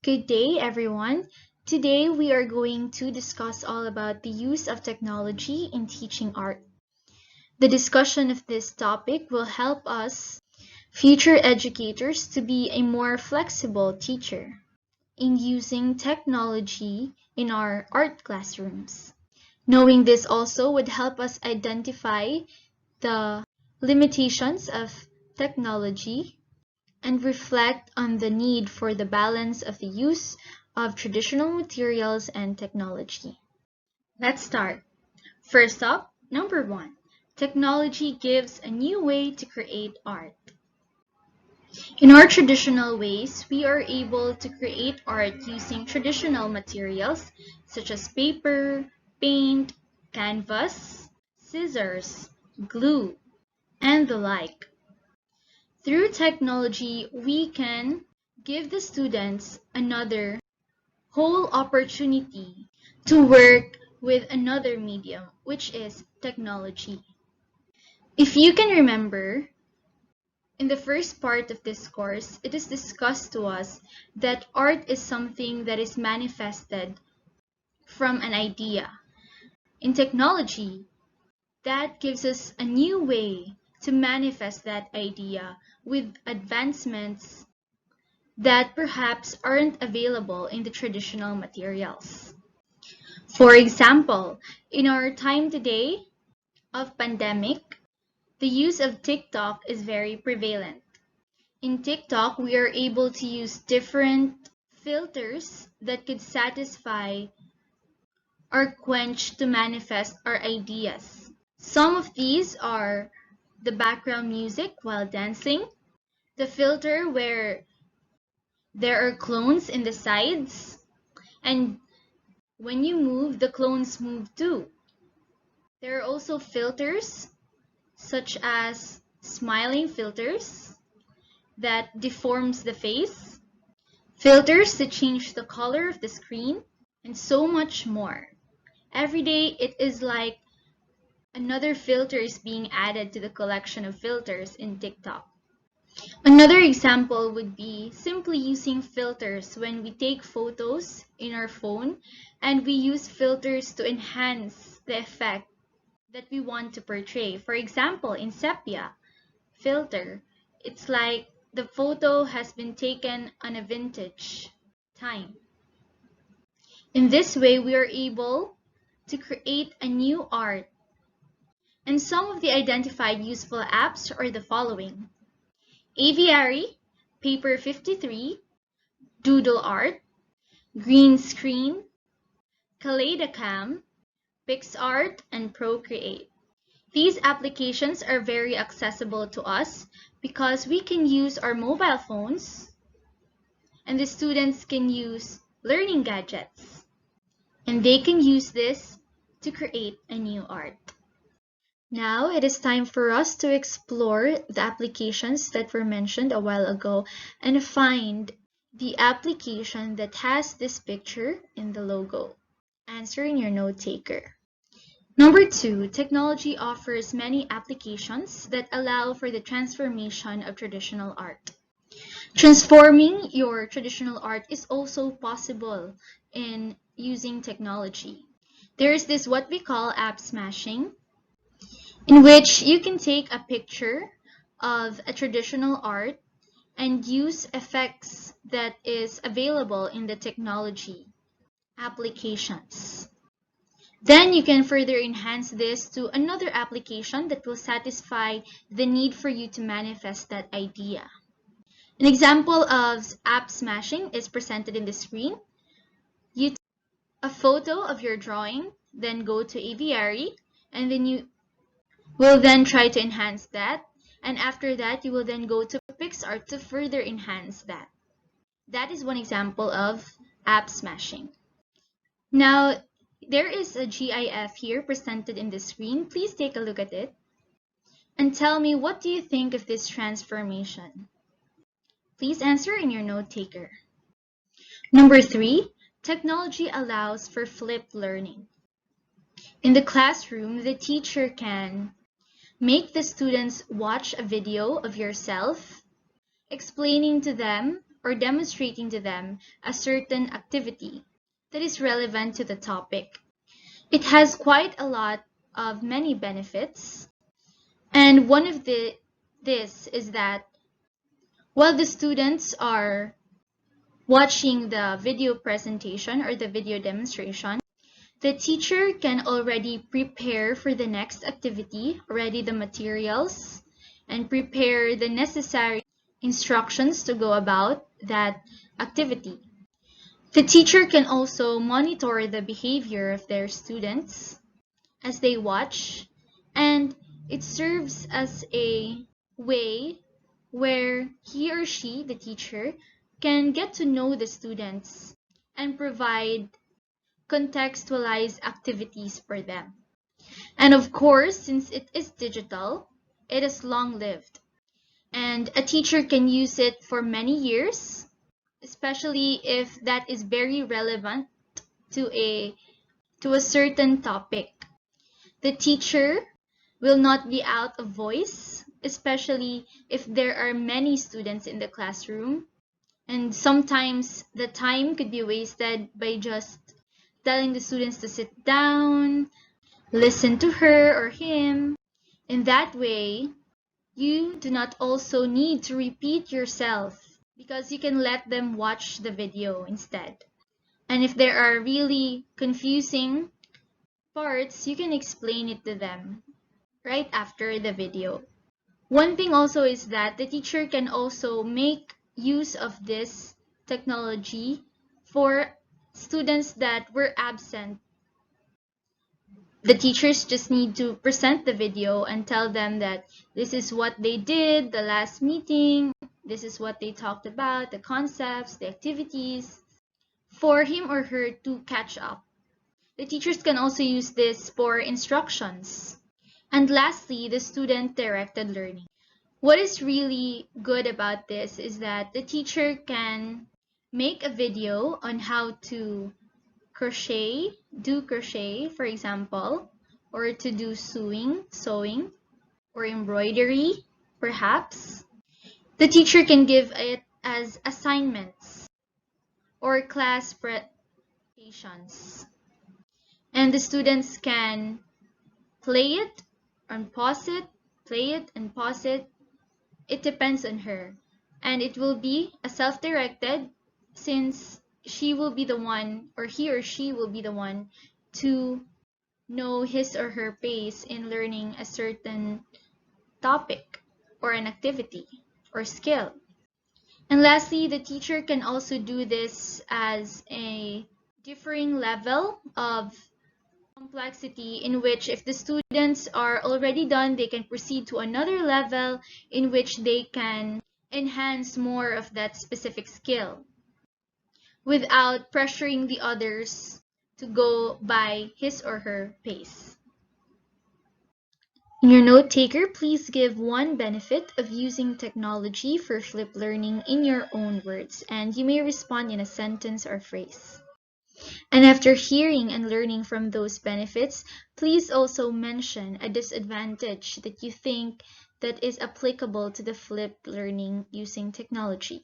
Good day, everyone. Today we are going to discuss all about the use of technology in teaching art. The discussion of this topic will help us, future educators, to be a more flexible teacher in using technology in our art classrooms. Knowing this also would help us identify the limitations of technology and reflect on the need for the balance of the use of traditional materials and technology. Let's start. First up, number 1. Technology gives a new way to create art. In our traditional ways, we are able to create art using traditional materials such as paper, paint, canvas, scissors, glue, and the like. Through technology, we can give the students another whole opportunity to work with another medium, which is technology. If you can remember, in the first part of this course, it is discussed to us that art is something that is manifested from an idea. In technology, that gives us a new way to manifest that idea with advancements that perhaps aren't available in the traditional materials. For example, in our time today of pandemic, the use of TikTok is very prevalent. In TikTok, we are able to use different filters that could satisfy or quench to manifest our ideas. Some of these are the background music while dancing, the filter where there are clones in the sides, and when you move, the clones move too. There are also filters such as smiling filters that deforms the face, filters to change the color of the screen, and so much more. Every day it is like another filter is being added to the collection of filters in TikTok. Another example would be simply using filters when we take photos in our phone and we use filters to enhance the effect that we want to portray. For example, in sepia filter, it's like the photo has been taken on a vintage time. In this way, we are able to create a new art. And some of the identified useful apps are the following: Aviary, Paper 53, Doodle Art, Green Screen, Kaleidocam, PixArt, and Procreate. These applications are very accessible to us because we can use our mobile phones and the students can use learning gadgets and they can use this to create a new art. Now it is time for us to explore the applications that were mentioned a while ago and find the application that has this picture in the logo. Answer in your note taker. Number 2, technology offers many applications that allow for the transformation of traditional art. Transforming your traditional art is also possible in using technology. There is this what we call app smashing, in which you can take a picture of a traditional art and use effects that is available in the technology applications. Then you can further enhance this to another application that will satisfy the need for you to manifest that idea. An example of app smashing is presented in the screen. You take a photo of your drawing, then go to Aviary, and then you will then try to enhance that. And after that, you will then go to PixArt to further enhance that. That is one example of app smashing. Now, there is a GIF here presented in the screen. Please take a look at it and tell me, what do you think of this transformation? Please answer in your note taker. Number 3, technology allows for flipped learning. In the classroom, the teacher can make the students watch a video of yourself explaining to them or demonstrating to them a certain activity that is relevant to the topic. It has quite a lot of many benefits, and one of this is that while the students are watching the video presentation or the video demonstration, the teacher can already prepare for the next activity, ready the materials, and prepare the necessary instructions to go about that activity. The teacher can also monitor the behavior of their students as they watch, and it serves as a way where he or she, the teacher, can get to know the students and provide contextualized activities for them. And of course, since it is digital, it is long-lived, and a teacher can use it for many years, especially if that is very relevant to a certain topic. The teacher will not be out of voice, especially if there are many students in the classroom. And sometimes the time could be wasted by just telling the students to sit down, listen to her or him. In that way, you do not also need to repeat yourself because you can let them watch the video instead. And if there are really confusing parts, you can explain it to them right after the video. One thing also is that the teacher can also make use of this technology for students that were absent. The teachers just need to present the video and tell them that this is what they did the last meeting, this is what they talked about, the concepts, the activities, for him or her to catch up. The teachers can also use this for instructions. And lastly, the student-directed learning. What is really good about this is that the teacher can make a video on how to do crochet, for example, or to do sewing, or embroidery, perhaps. The teacher can give it as assignments or class presentations. And the students can play it and pause it, play it and pause it. It depends on her. And it will be a self-directed, since she will be the one, or he or she will be the one, to know his or her pace in learning a certain topic or an activity or skill. And lastly, the teacher can also do this as a differing level of complexity, in which if the students are already done, they can proceed to another level in which they can enhance more of that specific skill without pressuring the others to go by his or her pace. In your note taker, please give one benefit of using technology for flipped learning in your own words, and you may respond in a sentence or phrase. And after hearing and learning from those benefits, please also mention a disadvantage that you think that is applicable to the flipped learning using technology.